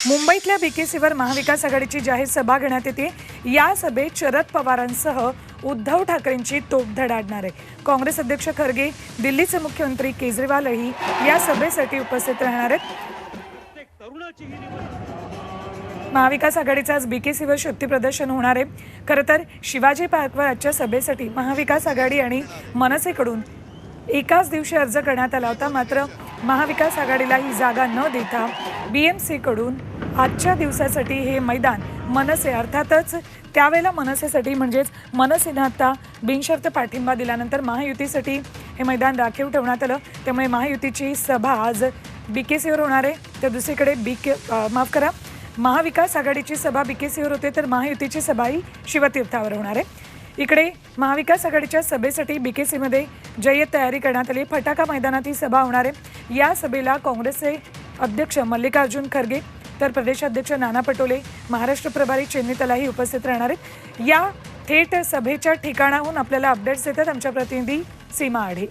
मुंबईतल्या बीकेसीवर महाविकास आघाडीची जाहीर सभा घेण्यात येते। या सभेत शरद पवारांसह उद्धव ठाकरेंची तोफ धडाडणार आहे। काँग्रेस अध्यक्ष खरगे, दिल्लीचे मुख्यमंत्री केजरीवालही या सभेसाठी उपस्थित राहणार आहेत। महाविकास आघाडीचं आज बीकेसीवर शक्ती प्रदर्शन होणार आहे। खरं तर शिवाजी पार्कवर आजच्या सभेसाठी महाविकास आघाडी आणि मनसेकडून एकाच दिवशी अर्ज करण्यात आला होता, मात्र महाविकास आघाडीला ही जागा न देता बीएमसी कडून आजच्या दिवसासाठी हे मैदान मनसे अर्थातच त्यावेळेला मनसेसाठी म्हणजेच मनसेने आता बिनशर्त पाठिंबा दिल्यानंतर महायुतीसाठी हे मैदान राखीव ठेवण्यात आलं। त्यामुळे महायुतीची सभा आज बीकेसीवर होणार आहे। तर दुसरीकडे महाविकास आघाडीची सभा बीकेसीवर होते, तर महायुतीची सभाही शिवतीर्थावर होणार आहे। इकडे महाविकास आघाडीच्या सभेसाठी बीकेसीमध्ये जय्यत तयारी करण्यात आली। फटाका मैदानात ही सभा होणार आहे। या सभेला काँग्रेसचे अध्यक्ष मल्लिकार्जुन खरगे, तर प्रदेशाध्यक्ष नाना पटोले, महाराष्ट्र प्रभारी चेन्नीतलाही उपस्थित राहणार आहेत। या थेट सभेच्या ठिकाणाहून आपल्याला अपडेट्स देतात आमच्या प्रतिनिधी सीमा आढे।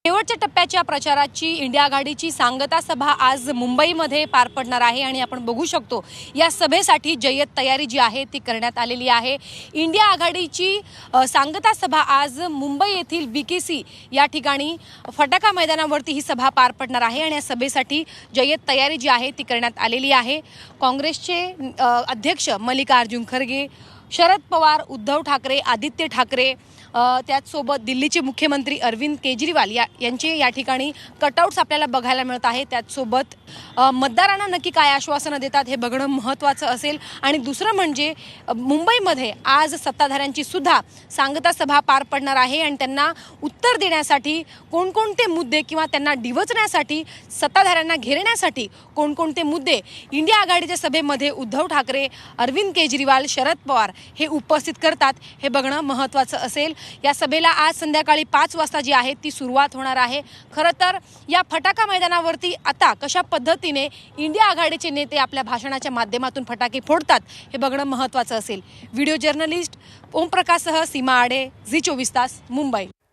शेवटच्या टप्प्याच्या प्रचाराची इंडिया आघाडीची सांगता सभा आज मुंबईमध्ये पार पडणार आहे आणि आपण बघू शकतो या सभेसाठी जय्यत तयारी जी आहे ती करण्यात आलेली आहे। इंडिया आघाडीची सांगता सभा आज मुंबई येथील बीकेसी या ठिकाणी फटाका मैदानावरती ही सभा पार पडणार आहे आणि या सभेसाठी जय्यत तयारी जी आहे ती करण्यात आलेली आहे। काँग्रेसचे अध्यक्ष मल्लिकार्जुन खरगे, शरद पवार, उद्धव ठाकरे, आदित्य ठाकरे, त्याचसोबत दिल्लीचे मुख्यमंत्री अरविंद केजरीवाल यांचे या ठिकाणी कटआउट्स आपल्याला बघायला मिळत आहे। त्याचसोबत मतदारांना नक्की काय आश्वासनं देतात हे बघणं महत्त्वाचं असेल। आणि दुसरं म्हणजे मुंबईमध्ये आज सत्ताधाऱ्यांची सुद्धा सांगता सभा पार पडणार आहे आणि त्यांना उत्तर देण्यासाठी कोणकोणते मुद्दे किंवा त्यांना डिवचण्यासाठी, सत्ताधाऱ्यांना घेरण्यासाठी कोणकोणते मुद्दे इंडिया आघाडीच्या सभेमध्ये उद्धव ठाकरे, अरविंद केजरीवाल, शरद पवार हे उपस्थित करतात हे बघणं महत्त्वाचं असेल। या सभेला आज संध्याकाळी 5 वाजता जी आहे ती सुरुवात होणार आहे। खरं तर या फटाका मैदानावरती आता कशा पद्धतीने इंडिया आघाडीचे नेते आपल्या भाषणाच्या माध्यमातून फटाके फोडतात हे बघणं महत्त्वाचं असेल। व्हिडिओ जर्नलिस्ट ओमप्रकाशसह सीमा आढे, झी 24 तास, मुंबई।